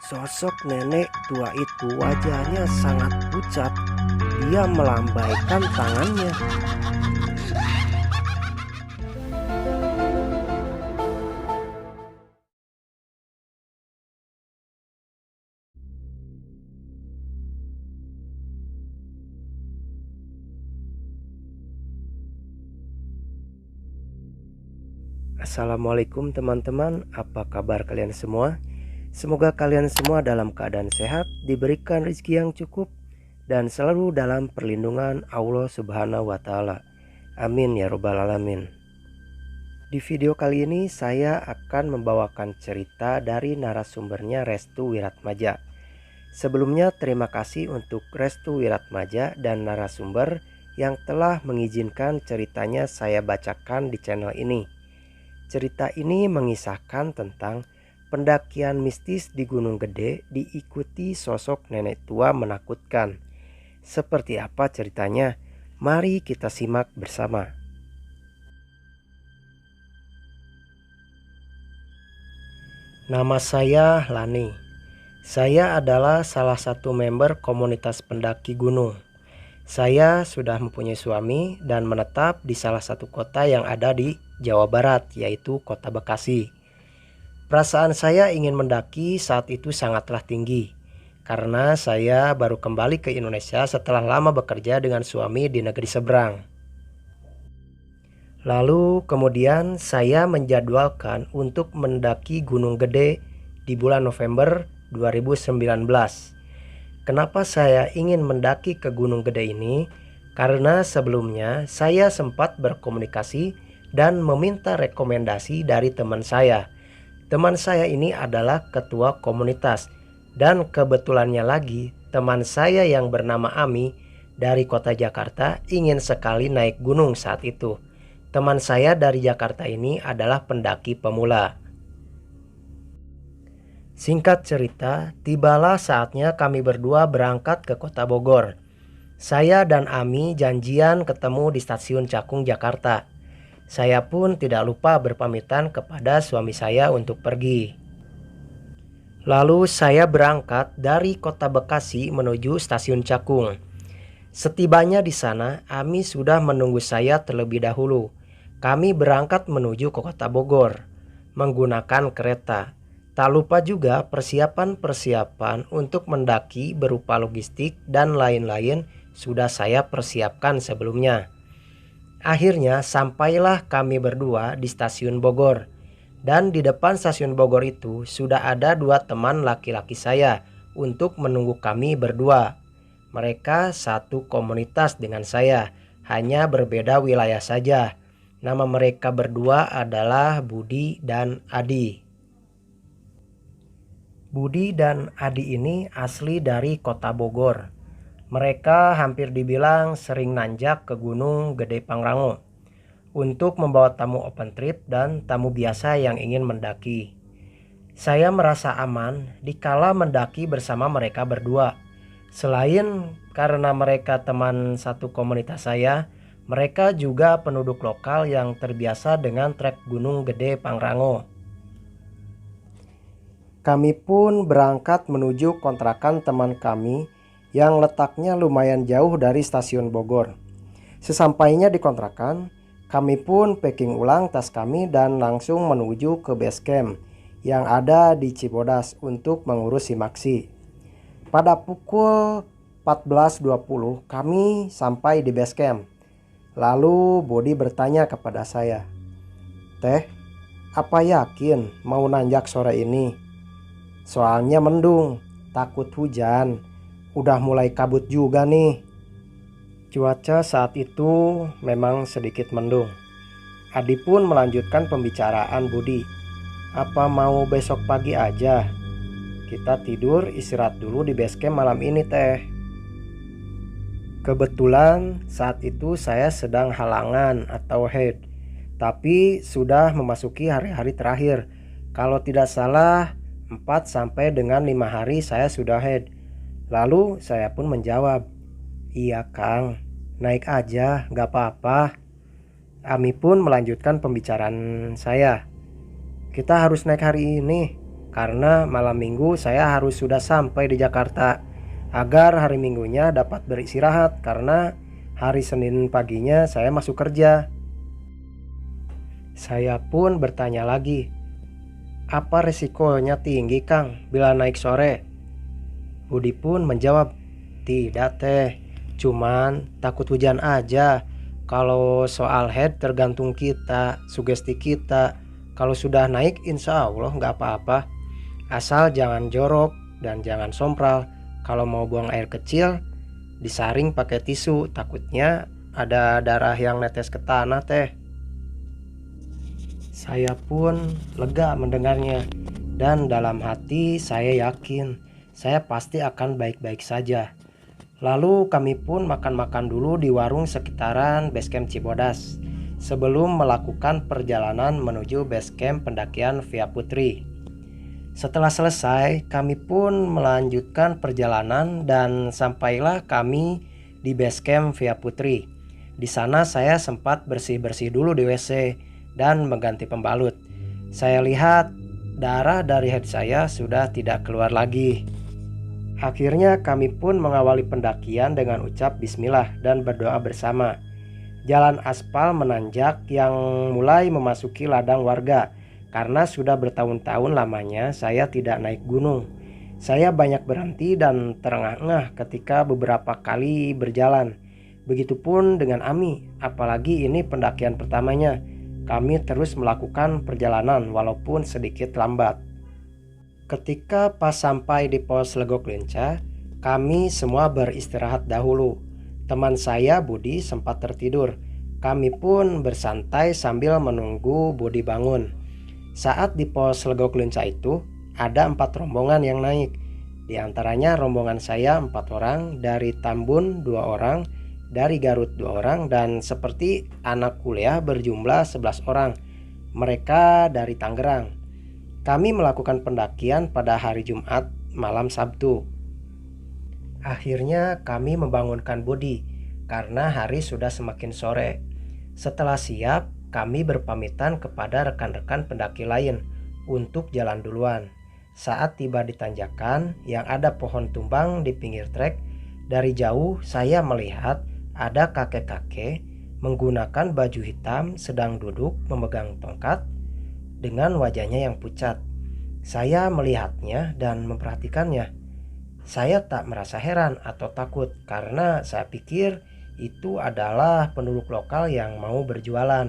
Sosok nenek tua itu wajahnya sangat pucat. Dia melambaikan tangannya. Assalamualaikum teman-teman, apa kabar kalian semua? Semoga kalian semua dalam keadaan sehat, diberikan rezeki yang cukup, dan selalu dalam perlindungan Allah Subhanahu wa Ta'ala. Amin ya Robbal 'Alamin. Di video kali ini saya akan membawakan cerita dari narasumbernya Restu Wiratmaja. Sebelumnya terima kasih untuk Restu Wiratmaja dan narasumber yang telah mengizinkan ceritanya saya bacakan di channel ini. Cerita ini mengisahkan tentang pendakian mistis di Gunung Gede diikuti sosok nenek tua menakutkan. Seperti apa ceritanya? Mari kita simak bersama. Nama saya Lani. Saya adalah salah satu member komunitas pendaki gunung. Saya sudah mempunyai suami dan menetap di salah satu kota yang ada di Jawa Barat, yaitu Kota Bekasi. Perasaan saya ingin mendaki saat itu sangatlah tinggi, karena saya baru kembali ke Indonesia setelah lama bekerja dengan suami di negeri seberang. Lalu kemudian saya menjadwalkan untuk mendaki Gunung Gede di bulan November 2019. Kenapa saya ingin mendaki ke Gunung Gede ini? Karena sebelumnya saya sempat berkomunikasi dan meminta rekomendasi dari teman saya. Teman saya ini adalah ketua komunitas, dan kebetulannya lagi teman saya yang bernama Ami dari kota Jakarta ingin sekali naik gunung saat itu. Teman saya dari Jakarta ini adalah pendaki pemula. Singkat cerita, tibalah saatnya kami berdua berangkat ke kota Bogor. Saya dan Ami janjian ketemu di stasiun Cakung, Jakarta. Saya pun tidak lupa berpamitan kepada suami saya untuk pergi. Lalu saya berangkat dari kota Bekasi menuju stasiun Cakung. Setibanya di sana, Ami sudah menunggu saya terlebih dahulu. Kami berangkat menuju ke kota Bogor menggunakan kereta. Tak lupa juga persiapan-persiapan untuk mendaki berupa logistik dan lain-lain sudah saya persiapkan sebelumnya. Akhirnya sampailah kami berdua di stasiun Bogor. Dan di depan stasiun Bogor itu sudah ada dua teman laki-laki saya untuk menunggu kami berdua. Mereka satu komunitas dengan saya, hanya berbeda wilayah saja. Nama mereka berdua adalah Budi dan Adi. Budi dan Adi ini asli dari kota Bogor. Mereka hampir dibilang sering nanjak ke Gunung Gede Pangrango untuk membawa tamu open trip dan tamu biasa yang ingin mendaki. Saya merasa aman dikala mendaki bersama mereka berdua. Selain karena mereka teman satu komunitas saya, mereka juga penduduk lokal yang terbiasa dengan trek Gunung Gede Pangrango. Kami pun berangkat menuju kontrakan teman kami yang letaknya lumayan jauh dari stasiun Bogor. Sesampainya di kontrakan, kami pun packing ulang tas kami dan langsung menuju ke base camp yang ada di Cibodas untuk mengurus simaksi. Pada pukul 14.20 kami sampai di base camp. Lalu Bodi bertanya kepada saya, "Teh, apa yakin mau nanjak sore ini? Soalnya mendung, takut hujan. Udah mulai kabut juga nih." Cuaca saat itu memang sedikit mendung. Adi pun melanjutkan pembicaraan Budi. "Apa mau besok pagi aja? Kita tidur istirahat dulu di base camp malam ini, Teh." Kebetulan saat itu saya sedang halangan atau head, tapi sudah memasuki hari-hari terakhir. Kalau tidak salah 4 sampai dengan 5 hari saya sudah head. Lalu saya pun menjawab, "Iya Kang, naik aja gak apa-apa." Ami pun melanjutkan pembicaraan saya. "Kita harus naik hari ini karena malam minggu saya harus sudah sampai di Jakarta agar hari minggunya dapat beristirahat karena hari Senin paginya saya masuk kerja. Saya pun bertanya lagi, apa resikonya tinggi Kang bila naik sore? Budi pun menjawab, tidak teh, cuman takut hujan aja. Kalau soal head tergantung kita, sugesti kita. Kalau sudah naik insya Allah nggak apa-apa. Asal jangan jorok dan jangan sompral. Kalau mau buang air kecil, disaring pakai tisu. Takutnya ada darah yang netes ke tanah teh. Saya pun lega mendengarnya. Dan dalam hati saya yakin saya pasti akan baik-baik saja. Lalu kami pun makan-makan dulu di warung sekitaran basecamp Cibodas sebelum melakukan perjalanan menuju basecamp pendakian Via Putri. Setelah selesai, kami pun melanjutkan perjalanan dan sampailah kami di basecamp Via Putri. Di sana saya sempat bersih-bersih dulu di WC dan mengganti pembalut. Saya lihat darah dari head saya sudah tidak keluar lagi. Akhirnya kami pun mengawali pendakian dengan ucap bismillah dan berdoa bersama. Jalan aspal menanjak yang mulai memasuki ladang warga. Karena sudah bertahun-tahun lamanya saya tidak naik gunung. Saya banyak berhenti dan terengah-engah ketika beberapa kali berjalan. Begitupun dengan Ami, apalagi ini pendakian pertamanya. Kami terus melakukan perjalanan walaupun sedikit lambat. Ketika pas sampai di pos Legok Lenca, kami semua beristirahat dahulu. Teman saya Budi sempat tertidur. Kami pun bersantai sambil menunggu Budi bangun. Saat di pos Legok Lenca itu, ada 4 rombongan yang naik. Di antaranya rombongan saya 4 orang, dari Tambun 2 orang, dari Garut 2 orang, dan seperti anak kuliah berjumlah 11 orang. Mereka dari Tangerang. Kami melakukan pendakian pada hari Jumat malam Sabtu. Akhirnya kami membangunkan Budi karena hari sudah semakin sore. Setelah siap, kami berpamitan kepada rekan-rekan pendaki lain untuk jalan duluan. Saat tiba di tanjakan yang ada pohon tumbang di pinggir trek, dari jauh saya melihat ada kakek-kakek menggunakan baju hitam sedang duduk memegang tongkat dengan wajahnya yang pucat. Saya melihatnya dan memperhatikannya. Saya tak merasa heran atau takut karena saya pikir itu adalah penduduk lokal yang mau berjualan.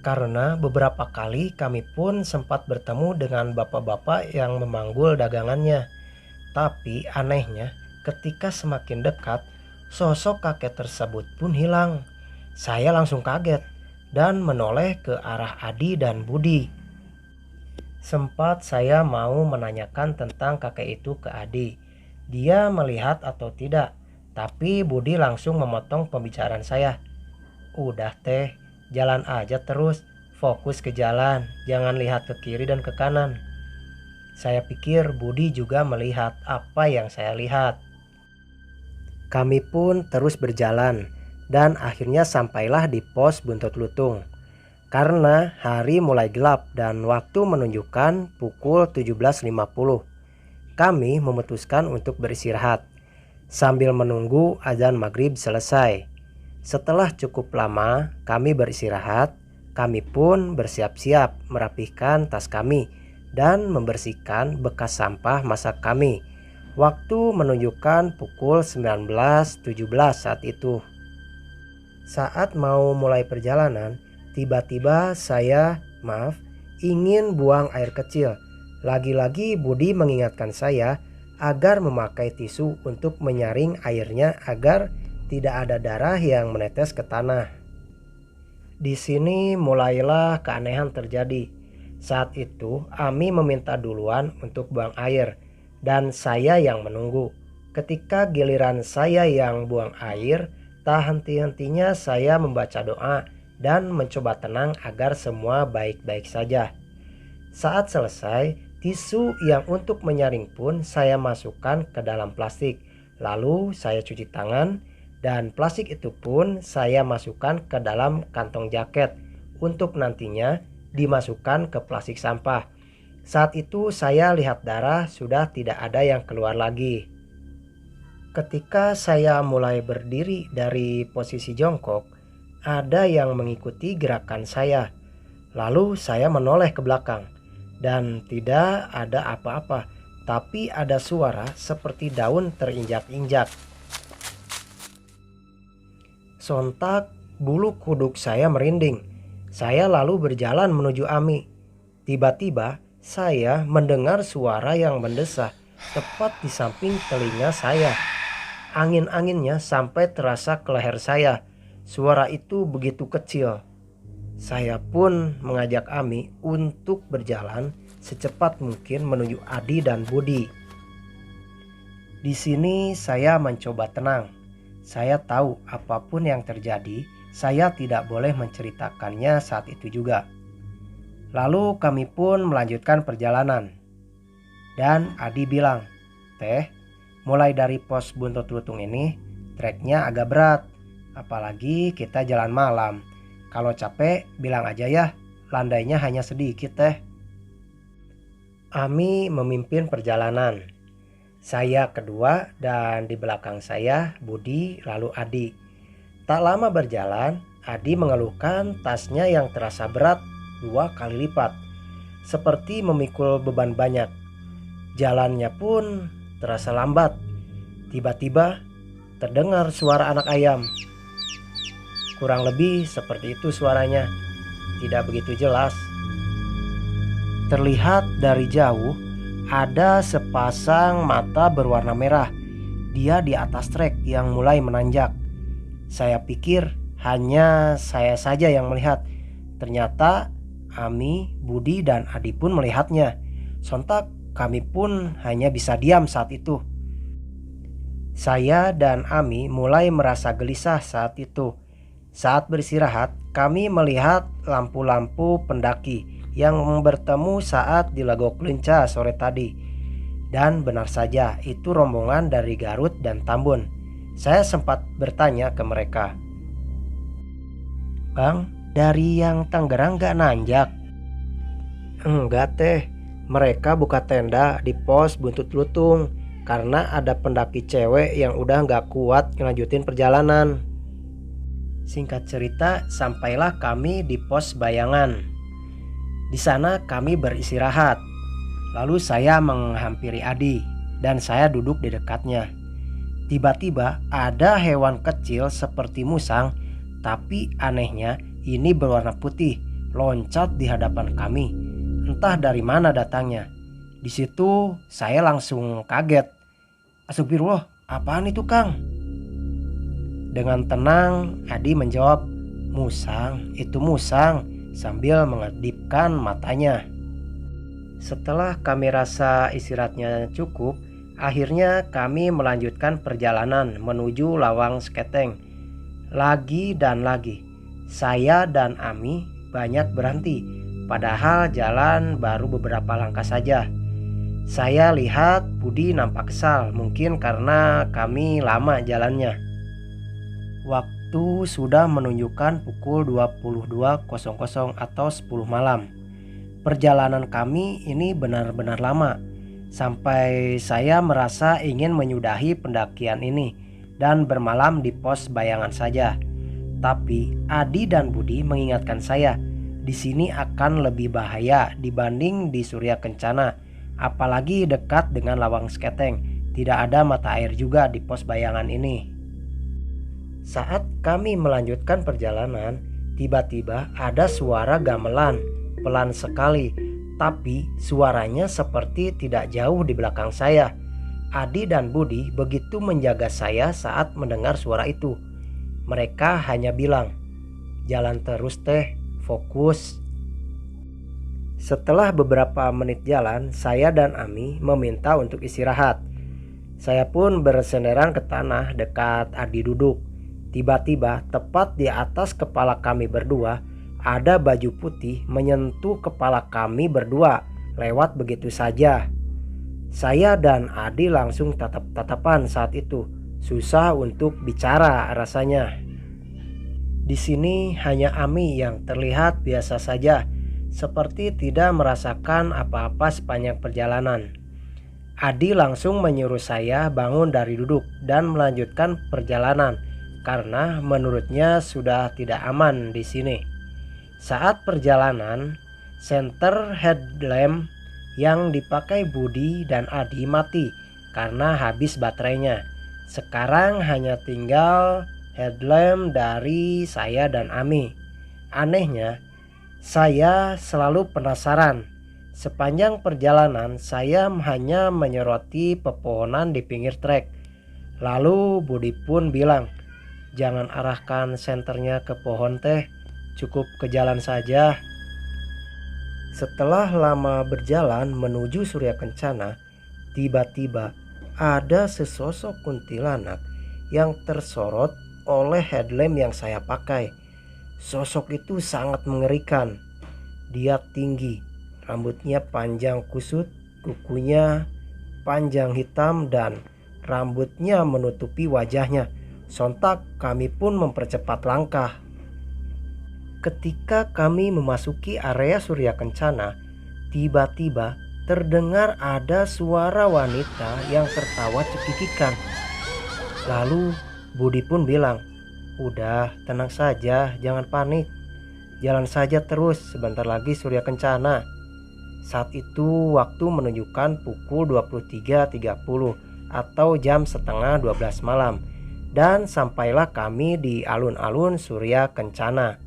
Karena beberapa kali kami pun sempat bertemu dengan bapak-bapak yang memanggul dagangannya. Tapi anehnya, ketika semakin dekat, sosok kakek tersebut pun hilang. Saya langsung kaget dan menoleh ke arah Adi dan Budi. Sempat saya mau menanyakan tentang kakek itu ke Adi. Dia melihat atau tidak, tapi Budi langsung memotong pembicaraan saya. Udah teh, jalan aja terus, fokus ke jalan, jangan lihat ke kiri dan ke kanan. Saya pikir Budi juga melihat apa yang saya lihat. Kami pun terus berjalan dan akhirnya sampailah di pos Buntut Lutung. Karena hari mulai gelap dan waktu menunjukkan pukul 17.50, kami memutuskan untuk beristirahat sambil menunggu azan maghrib selesai. Setelah cukup lama kami beristirahat, kami pun bersiap-siap merapihkan tas kami dan membersihkan bekas sampah masak kami. Waktu menunjukkan pukul 19.17 saat itu. Saat mau mulai perjalanan, tiba-tiba saya ingin buang air kecil. Lagi-lagi Budi mengingatkan saya agar memakai tisu untuk menyaring airnya agar tidak ada darah yang menetes ke tanah. Di sini mulailah keanehan terjadi. Saat itu Ami meminta duluan untuk buang air dan saya yang menunggu. Ketika giliran saya yang buang air, tak henti-hentinya saya membaca doa dan mencoba tenang agar semua baik-baik saja. Saat selesai, tisu yang untuk menyaring pun saya masukkan ke dalam plastik. Lalu saya cuci tangan dan plastik itu pun saya masukkan ke dalam kantong jaket untuk nantinya dimasukkan ke plastik sampah. Saat itu saya lihat darah sudah tidak ada yang keluar lagi. Ketika saya mulai berdiri dari posisi jongkok, ada yang mengikuti gerakan saya. Lalu saya menoleh ke belakang dan tidak ada apa-apa, tapi ada suara seperti daun terinjak-injak. Sontak bulu kuduk saya merinding. Saya lalu berjalan menuju Ami. Tiba-tiba saya mendengar suara yang mendesah tepat di samping telinga saya. Angin-anginnya sampai terasa ke leher saya. Suara itu begitu kecil. Saya pun mengajak Ami untuk berjalan secepat mungkin menuju Adi dan Budi. Di sini saya mencoba tenang. Saya tahu apapun yang terjadi, saya tidak boleh menceritakannya saat itu juga. Lalu kami pun melanjutkan perjalanan. Dan Adi bilang, "Teh, mulai dari pos Buntut Lutung ini, treknya agak berat. Apalagi kita jalan malam. Kalau capek, bilang aja ya, landainya hanya sedikit teh." Ami memimpin perjalanan. Saya kedua dan di belakang saya Budi lalu Adi. Tak lama berjalan, Adi mengeluhkan tasnya yang terasa berat 2 kali lipat, seperti memikul beban banyak. Jalannya pun terasa lambat. Tiba-tiba terdengar suara anak ayam. Kurang lebih seperti itu suaranya, tidak begitu jelas. Terlihat dari jauh ada sepasang mata berwarna merah. Dia di atas trek yang mulai menanjak. Saya pikir hanya saya saja yang melihat. Ternyata Ami, Budi, dan Adi pun melihatnya. Sontak kami pun hanya bisa diam saat itu. Saya dan Ami mulai merasa gelisah saat itu. Saat beristirahat, kami melihat lampu-lampu pendaki yang bertemu saat di Lagok Lenca sore tadi. Dan benar saja, itu rombongan dari Garut dan Tambun. Saya sempat bertanya ke mereka, "Bang, dari yang Tangerang gak nanjak?" "Enggak teh, mereka buka tenda di pos Buntut Lutung karena ada pendaki cewek yang udah gak kuat ngelanjutin perjalanan." Singkat cerita, sampailah kami di pos Bayangan. Di sana kami beristirahat. Lalu saya menghampiri Adi dan saya duduk di dekatnya. Tiba-tiba ada hewan kecil seperti musang, tapi anehnya ini berwarna putih, loncat di hadapan kami. Entah dari mana datangnya. Di situ saya langsung kaget. "Astagfirullah, apaan itu Kang?" Dengan tenang Adi menjawab, "Musang, itu musang," sambil mengedipkan matanya. Setelah kami rasa istirahatnya cukup, akhirnya kami melanjutkan perjalanan menuju Lawang Seketeng. Lagi dan lagi, saya dan Ami banyak berhenti, padahal jalan baru beberapa langkah saja. Saya lihat Budi nampak kesal, mungkin karena kami lama jalannya. Waktu sudah menunjukkan pukul 22.00 atau 10 malam. Perjalanan kami ini benar-benar lama, sampai saya merasa ingin menyudahi pendakian ini dan bermalam di pos Bayangan saja. Tapi Adi dan Budi mengingatkan saya, di sini akan lebih bahaya dibanding di Surya Kencana, apalagi dekat dengan Lawang Seketeng. Tidak ada mata air juga di pos Bayangan ini. Saat kami melanjutkan perjalanan, tiba-tiba ada suara gamelan, pelan sekali, tapi suaranya seperti tidak jauh di belakang saya. Adi dan Budi begitu menjaga saya saat mendengar suara itu. Mereka hanya bilang, "Jalan terus teh, fokus." Setelah beberapa menit jalan, saya dan Ami meminta untuk istirahat. Saya pun bersenderan ke tanah dekat Adi duduk. Tiba-tiba tepat di atas kepala kami berdua, ada baju putih menyentuh kepala kami berdua lewat begitu saja. Saya dan Adi langsung tatap-tatapan saat itu. Susah untuk bicara rasanya. Di sini hanya Ami yang terlihat biasa saja. seperti tidak merasakan apa-apa sepanjang perjalanan. Adi langsung menyuruh saya bangun dari duduk dan melanjutkan perjalanan karena menurutnya sudah tidak aman di sini. Saat perjalanan, senter headlamp yang dipakai Budi dan Adi mati karena habis baterainya. Sekarang hanya tinggal headlamp dari saya dan Ami. Anehnya, saya selalu penasaran. Sepanjang perjalanan saya hanya menyoroti pepohonan di pinggir trek. Lalu Budi pun bilang, "Jangan arahkan senternya ke pohon teh, cukup ke jalan saja." Setelah lama berjalan menuju Surya Kencana, tiba-tiba ada sesosok kuntilanak yang tersorot oleh headlamp yang saya pakai. Sosok itu sangat mengerikan. Dia tinggi, rambutnya panjang kusut, kukunya panjang hitam dan rambutnya menutupi wajahnya. Sontak kami pun mempercepat langkah. Ketika kami memasuki area Surya Kencana, tiba-tiba terdengar ada suara wanita yang tertawa cekikikan. Lalu Budi pun bilang, "Udah, tenang saja, jangan panik. Jalan saja terus, sebentar lagi Surya Kencana." Saat itu waktu menunjukkan pukul 23.30 atau jam setengah 12 malam. Dan sampailah kami di alun-alun Surya Kencana.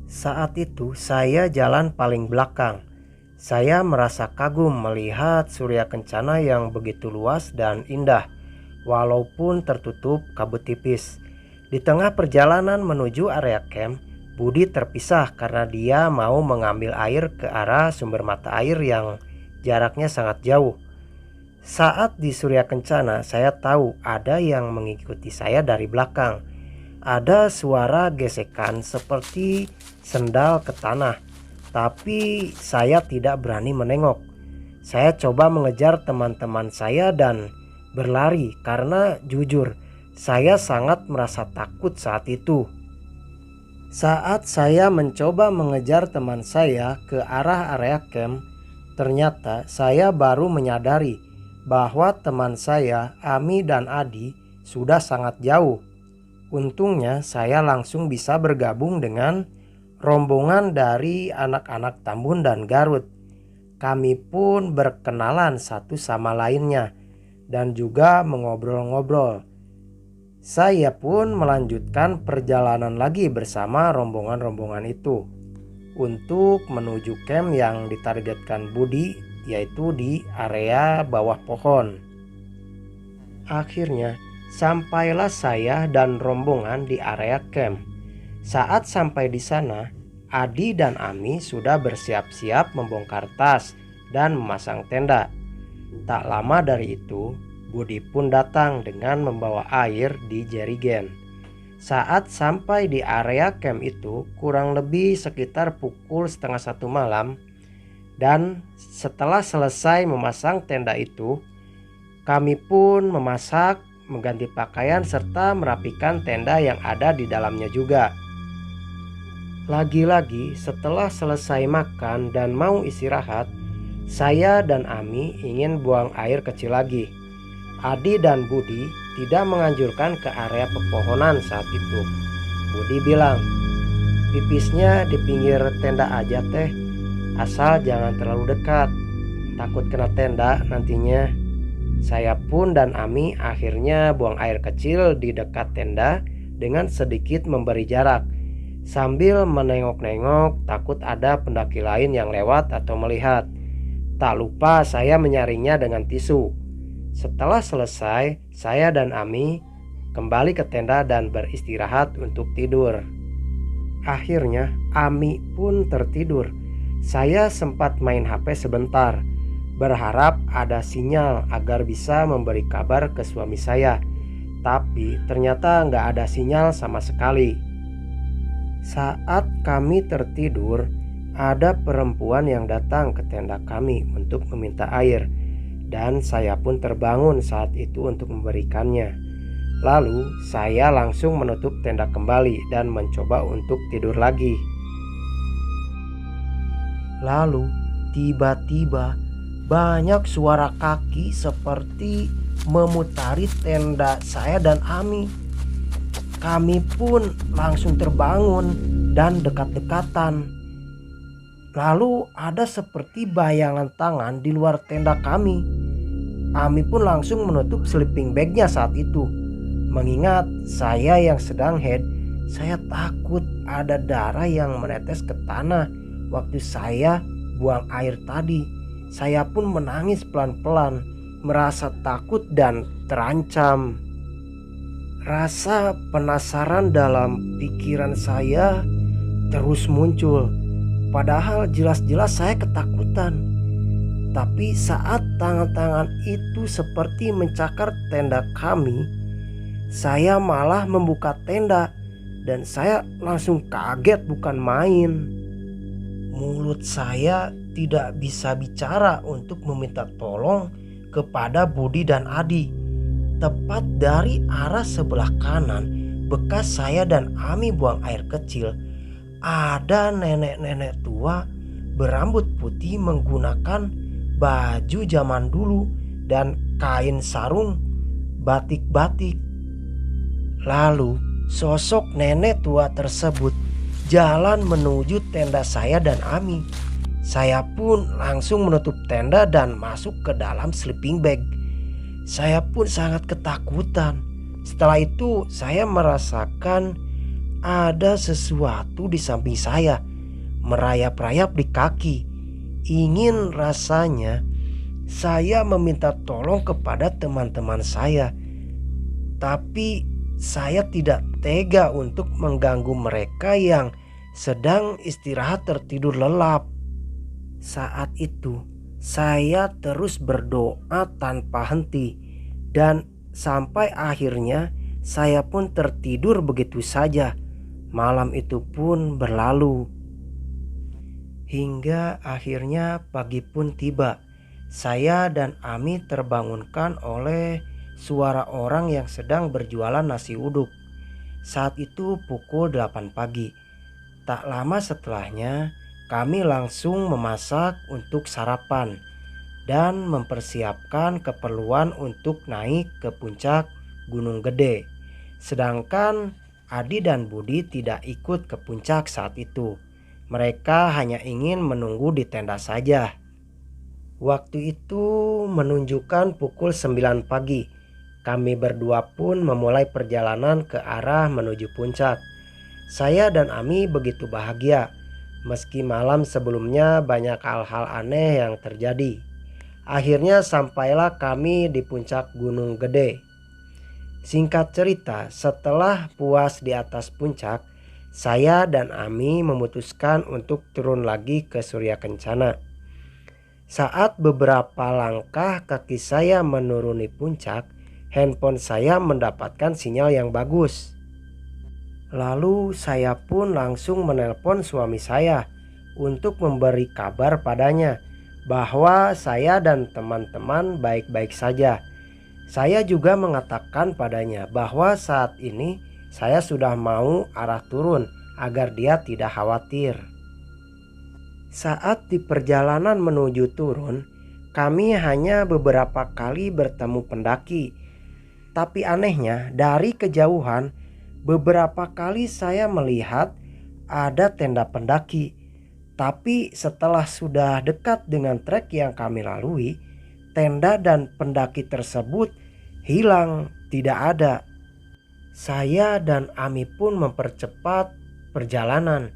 Saat itu saya jalan paling belakang. Saya merasa kagum melihat Surya Kencana yang begitu luas dan indah, walaupun tertutup kabut tipis. Di tengah perjalanan menuju area camp, Budi terpisah karena dia mau mengambil air ke arah sumber mata air yang jaraknya sangat jauh. Saat di Surya Kencana, saya tahu ada yang mengikuti saya dari belakang. Ada suara gesekan seperti sendal ke tanah, tapi saya tidak berani menengok. Saya coba mengejar teman-teman saya dan berlari karena jujur, saya sangat merasa takut saat itu. Saat saya mencoba mengejar teman saya ke arah area camp, ternyata saya baru menyadari bahwa teman saya, Ami dan Adi, sudah sangat jauh. Untungnya saya langsung bisa bergabung dengan rombongan dari anak-anak Tambun dan Garut. Kami pun berkenalan satu sama lainnya dan juga mengobrol-ngobrol. Saya pun melanjutkan perjalanan lagi bersama rombongan-rombongan itu untuk menuju camp yang ditargetkan Budi, yaitu di area bawah pohon. Akhirnya sampailah saya dan rombongan di area camp. Saat sampai di sana, Adi dan Ami sudah bersiap-siap membongkar tas dan memasang tenda. Tak lama dari itu, Budi pun datang dengan membawa air di jerigen. Saat sampai di area camp itu kurang lebih sekitar pukul 12:30 malam. Dan setelah selesai memasang tenda itu, kami pun memasak, mengganti pakaian serta merapikan tenda yang ada di dalamnya juga. Lagi-lagi setelah selesai makan dan mau istirahat, saya dan Ami ingin buang air kecil lagi. Adi dan Budi tidak menganjurkan ke area pepohonan saat itu. Budi bilang, "Pipisnya di pinggir tenda aja teh, asal jangan terlalu dekat, takut kena tenda nantinya." Saya pun dan Ami akhirnya buang air kecil di dekat tenda dengan sedikit memberi jarak, sambil menengok-nengok takut ada pendaki lain yang lewat atau melihat. Tak lupa saya menyaringnya dengan tisu. Setelah selesai, saya dan Ami kembali ke tenda dan beristirahat untuk tidur. Akhirnya Ami pun tertidur. Saya sempat main HP sebentar, berharap ada sinyal agar bisa memberi kabar ke suami saya. Tapi ternyata nggak ada sinyal sama sekali. Saat kami tertidur, ada perempuan yang datang ke tenda kami untuk meminta air. Dan saya pun terbangun saat itu untuk memberikannya. Lalu saya langsung menutup tenda kembali dan mencoba untuk tidur lagi. Lalu tiba-tiba banyak suara kaki seperti memutari tenda saya dan Ami. Kami pun langsung terbangun dan dekat-dekatan. Lalu ada seperti bayangan tangan di luar tenda kami. Ami pun langsung menutup sleeping bagnya saat itu. Mengingat saya yang sedang head, saya takut ada darah yang menetes ke tanah waktu saya buang air tadi. Saya pun menangis pelan-pelan, merasa takut dan terancam. Rasa penasaran dalam pikiran saya terus muncul. Padahal jelas-jelas saya ketakutan. Tapi saat tangan-tangan itu seperti mencakar tenda kami, saya malah membuka tenda dan saya langsung kaget bukan main. Mulut saya tidak bisa bicara untuk meminta tolong kepada Budi dan Adi. Tepat dari arah sebelah kanan bekas saya dan Ami buang air kecil, ada nenek-nenek tua berambut putih menggunakan baju zaman dulu dan kain sarung batik-batik. Lalu sosok nenek tua tersebut jalan menuju tenda saya dan Ami. Saya pun langsung menutup tenda dan masuk ke dalam sleeping bag. Saya pun sangat ketakutan. Setelah itu saya merasakan ada sesuatu di samping saya, merayap-rayap di kaki. Ingin rasanya saya meminta tolong kepada teman-teman saya. Tapi saya tidak tega untuk mengganggu mereka yang sedang istirahat tertidur lelap. Saat itu saya terus berdoa tanpa henti dan sampai akhirnya saya pun tertidur begitu saja. Malam itu pun berlalu. Hingga akhirnya pagi pun tiba. Saya dan Ami terbangunkan oleh suara orang yang sedang berjualan nasi uduk. Saat itu pukul 8 pagi. Tak lama setelahnya kami langsung memasak untuk sarapan dan mempersiapkan keperluan untuk naik ke puncak Gunung Gede. Sedangkan Adi dan Budi tidak ikut ke puncak saat itu. Mereka hanya ingin menunggu di tenda saja. Waktu itu menunjukkan pukul 9 pagi. Kami berdua pun memulai perjalanan ke arah menuju puncak. Saya dan Ami begitu bahagia. Meski malam sebelumnya banyak hal-hal aneh yang terjadi. Akhirnya sampailah kami di puncak Gunung Gede. Singkat cerita, setelah puas di atas puncak, saya dan Ami memutuskan untuk turun lagi ke Surya Kencana. Saat beberapa langkah kaki saya menuruni puncak, handphone saya mendapatkan sinyal yang bagus. Lalu saya pun langsung menelpon suami saya untuk memberi kabar padanya bahwa saya dan teman-teman baik-baik saja. Saya juga mengatakan padanya bahwa saat ini saya sudah mau arah turun agar dia tidak khawatir. Saat di perjalanan menuju turun, kami hanya beberapa kali bertemu pendaki. Tapi anehnya dari kejauhan beberapa kali saya melihat ada tenda pendaki. Tapi setelah sudah dekat dengan trek yang kami lalui, tenda dan pendaki tersebut hilang, tidak ada. Saya dan Ami pun mempercepat perjalanan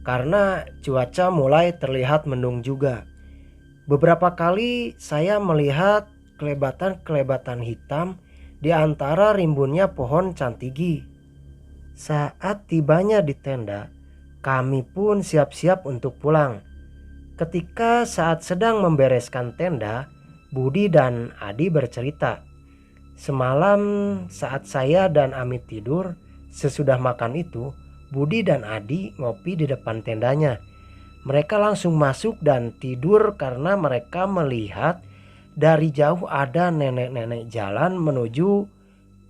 karena cuaca mulai terlihat mendung juga. Beberapa kali saya melihat kelebatan-kelebatan hitam di antara rimbunnya pohon cantigi. Saat tibanya di tenda, kami pun siap-siap untuk pulang. Ketika saat sedang membereskan tenda, Budi dan Adi bercerita. Semalam saat saya dan Ami tidur, sesudah makan itu, Budi dan Adi ngopi di depan tendanya. Mereka langsung masuk dan tidur karena mereka melihat dari jauh ada nenek-nenek jalan menuju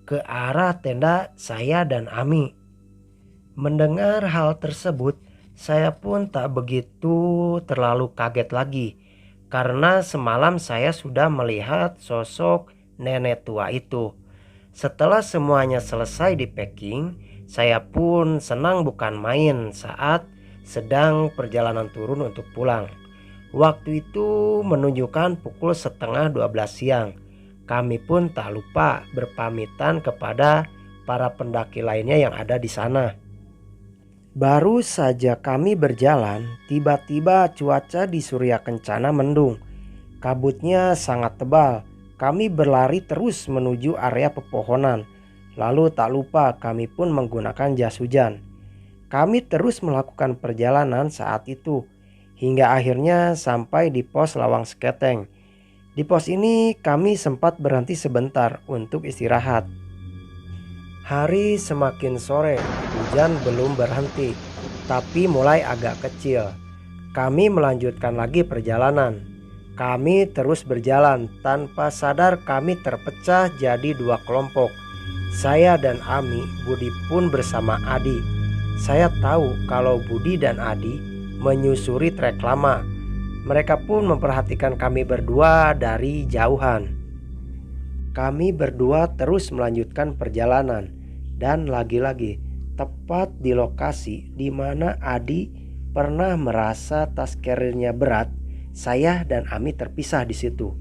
ke arah tenda saya dan Ami. Mendengar hal tersebut, Saya pun tak begitu terlalu kaget lagi karena semalam saya sudah melihat sosok nenek tua itu. Setelah semuanya selesai di packing, saya pun senang bukan main saat sedang perjalanan turun untuk pulang. Waktu itu menunjukkan pukul setengah 12 siang. Kami pun tak lupa berpamitan kepada para pendaki lainnya yang ada di sana. Baru saja kami berjalan, tiba-tiba cuaca di Surya Kencana mendung. Kabutnya sangat tebal. Kami berlari terus menuju area pepohonan. Lalu tak lupa kami pun menggunakan jas hujan. Kami terus melakukan perjalanan saat itu hingga akhirnya sampai di pos Lawang Seketeng. Di pos ini kami sempat berhenti sebentar untuk istirahat. Hari semakin sore, hujan belum berhenti, tapi mulai agak kecil. Kami melanjutkan lagi perjalanan. Kami terus berjalan, tanpa sadar kami terpecah jadi dua kelompok. Saya dan Ami, Budi pun bersama Adi. Saya tahu kalau Budi dan Adi menyusuri trek lama. Mereka pun memperhatikan kami berdua dari jauhan. Kami berdua terus melanjutkan perjalanan dan lagi-lagi tepat di lokasi di mana Adi pernah merasa tas carrier-nya berat. Saya dan Ami terpisah di situ.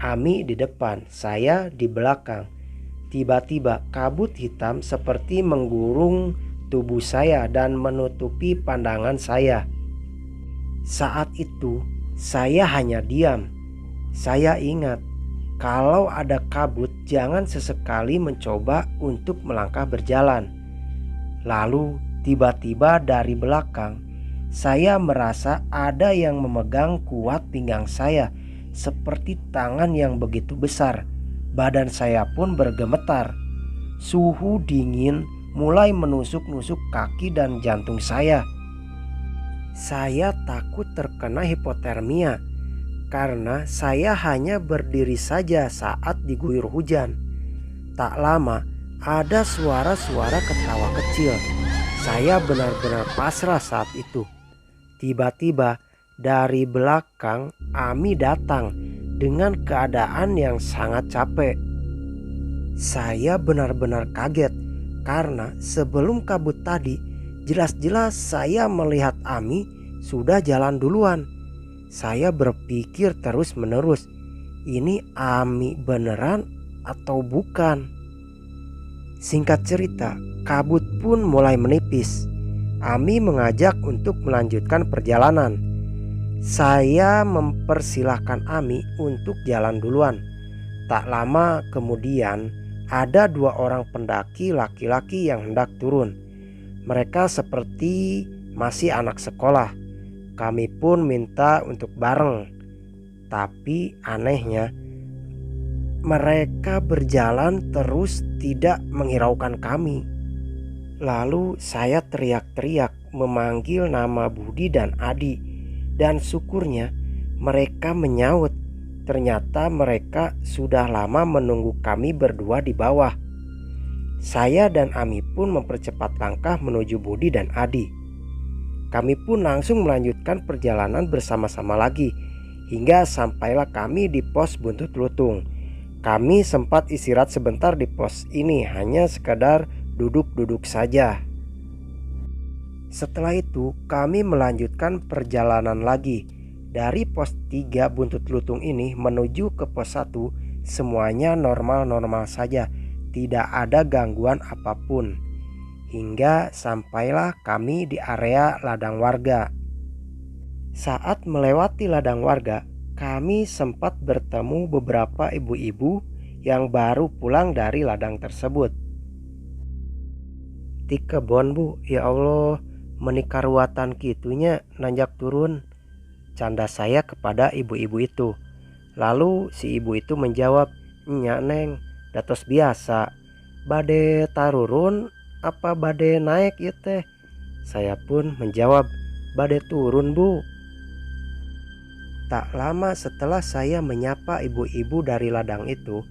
Ami di depan, saya di belakang. Tiba-tiba kabut hitam seperti menggulung tubuh saya dan menutupi pandangan saya. Saat itu saya hanya diam. Saya ingat, kalau ada kabut jangan sesekali mencoba untuk melangkah berjalan. Lalu tiba-tiba dari belakang saya merasa ada yang memegang kuat pinggang saya seperti tangan yang begitu besar. Badan saya pun bergemetar. Suhu dingin mulai menusuk-nusuk kaki dan jantung saya. Saya takut terkena hipotermia karena saya hanya berdiri saja saat diguyur hujan. Tak lama ada suara-suara ketawa kecil. Saya benar-benar pasrah saat itu. Tiba-tiba dari belakang Ami datang dengan keadaan yang sangat capek. Saya benar-benar kaget karena sebelum kabut tadi jelas-jelas saya melihat Ami sudah jalan duluan. Saya berpikir terus-menerus, ini Ami beneran atau bukan? Singkat cerita, kabut pun mulai menipis. Ami mengajak untuk melanjutkan perjalanan. Saya mempersilahkan Ami untuk jalan duluan. Tak lama kemudian ada dua orang pendaki laki-laki yang hendak turun. Mereka seperti masih anak sekolah. Kami pun minta untuk bareng. Tapi anehnya mereka berjalan terus tidak menghiraukan kami. Lalu saya teriak-teriak memanggil nama Budi dan Adi. Dan syukurnya mereka menyaut. Ternyata mereka sudah lama menunggu kami berdua di bawah. Saya dan Ami pun mempercepat langkah menuju Budi dan Adi. Kami pun langsung melanjutkan perjalanan bersama-sama lagi. Hingga sampailah kami di pos Buntut Lutung. Kami sempat istirahat sebentar di pos ini, hanya sekadar duduk-duduk saja. Setelah itu kami melanjutkan perjalanan lagi. Dari pos 3 Buntut Lutung ini menuju ke pos 1 semuanya normal-normal saja. Tidak ada gangguan apapun. Hingga sampailah kami di area ladang warga. Saat melewati ladang warga, kami sempat bertemu beberapa ibu-ibu yang baru pulang dari ladang tersebut. Di kebon bu, ya Allah, menikah ruatan kitunya nanjak turun, canda saya kepada ibu-ibu itu. Lalu si ibu itu menjawab, "Nya neng, datos biasa. Bade tarurun apa bade naik ya teh?" Saya pun menjawab, "Bade turun bu." Tak lama setelah saya menyapa ibu-ibu dari ladang itu,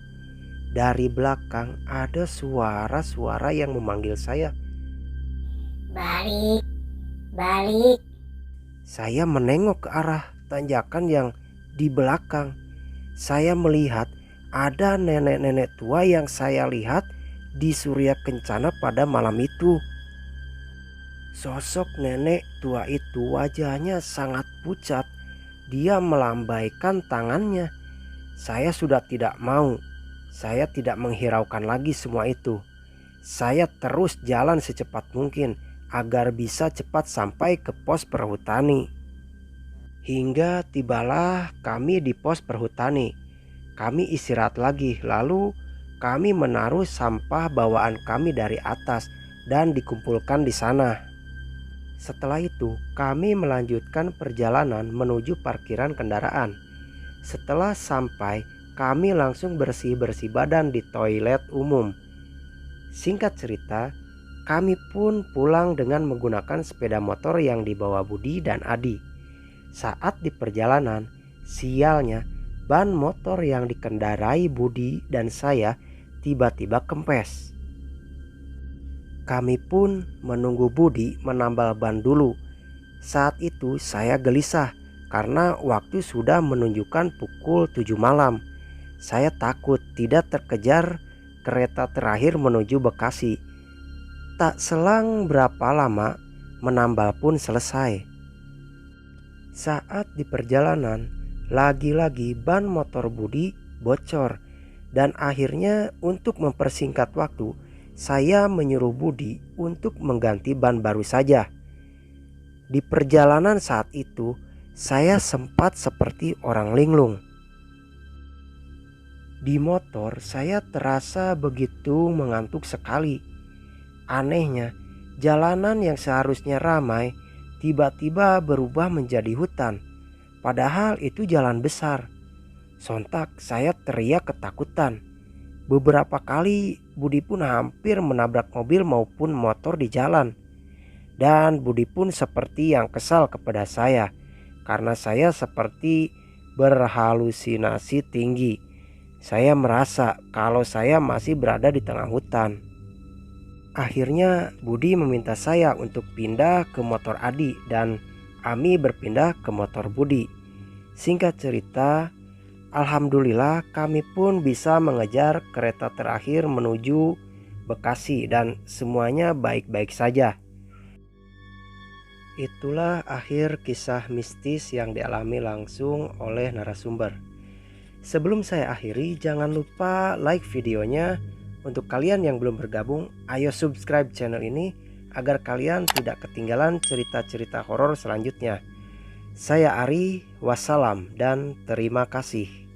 dari belakang ada suara-suara yang memanggil saya. Balik, balik. Saya menengok ke arah tanjakan yang di belakang. Saya melihat ada nenek-nenek tua yang saya lihat di Surya Kencana pada malam itu. Sosok nenek tua itu wajahnya sangat pucat. Dia melambaikan tangannya. Saya sudah tidak mau. Saya tidak menghiraukan lagi semua itu. Saya terus jalan secepat mungkin agar bisa cepat sampai ke pos perhutani. Hingga tibalah kami di pos perhutani. Kami istirahat lagi, lalu kami menaruh sampah bawaan kami dari atas dan dikumpulkan di sana. Setelah itu, kami melanjutkan perjalanan menuju parkiran kendaraan. Setelah sampai, kami langsung bersih-bersih badan di toilet umum. Singkat cerita, kami pun pulang dengan menggunakan sepeda motor yang dibawa Budi dan Adi. Saat di perjalanan, sialnya ban motor yang dikendarai Budi dan saya tiba-tiba kempes. Kami pun menunggu Budi menambal ban dulu. Saat itu saya gelisah karena waktu sudah menunjukkan pukul 7 malam. Saya takut tidak terkejar kereta terakhir menuju Bekasi. Tak selang berapa lama, menambal pun selesai. Saat di perjalanan, lagi-lagi ban motor Budi bocor. Dan akhirnya untuk mempersingkat waktu, saya menyuruh Budi untuk mengganti ban baru saja. Di perjalanan saat itu, saya sempat seperti orang linglung. Di motor saya terasa begitu mengantuk sekali. Anehnya, jalanan yang seharusnya ramai tiba-tiba berubah menjadi hutan. Padahal itu jalan besar. Sontak saya teriak ketakutan. Beberapa kali Budi pun hampir menabrak mobil maupun motor di jalan. Dan Budi pun seperti yang kesal kepada saya karena saya seperti berhalusinasi tinggi. Saya merasa kalau saya masih berada di tengah hutan. Akhirnya Budi meminta saya untuk pindah ke motor Adi dan Ami berpindah ke motor Budi. Singkat cerita, alhamdulillah kami pun bisa mengejar kereta terakhir menuju Bekasi dan semuanya baik-baik saja. Itulah akhir kisah mistis yang dialami langsung oleh narasumber. Sebelum saya akhiri, jangan lupa like videonya. Untuk kalian yang belum bergabung, ayo subscribe channel ini agar kalian tidak ketinggalan cerita-cerita horor selanjutnya. Saya Ari, wassalam dan terima kasih.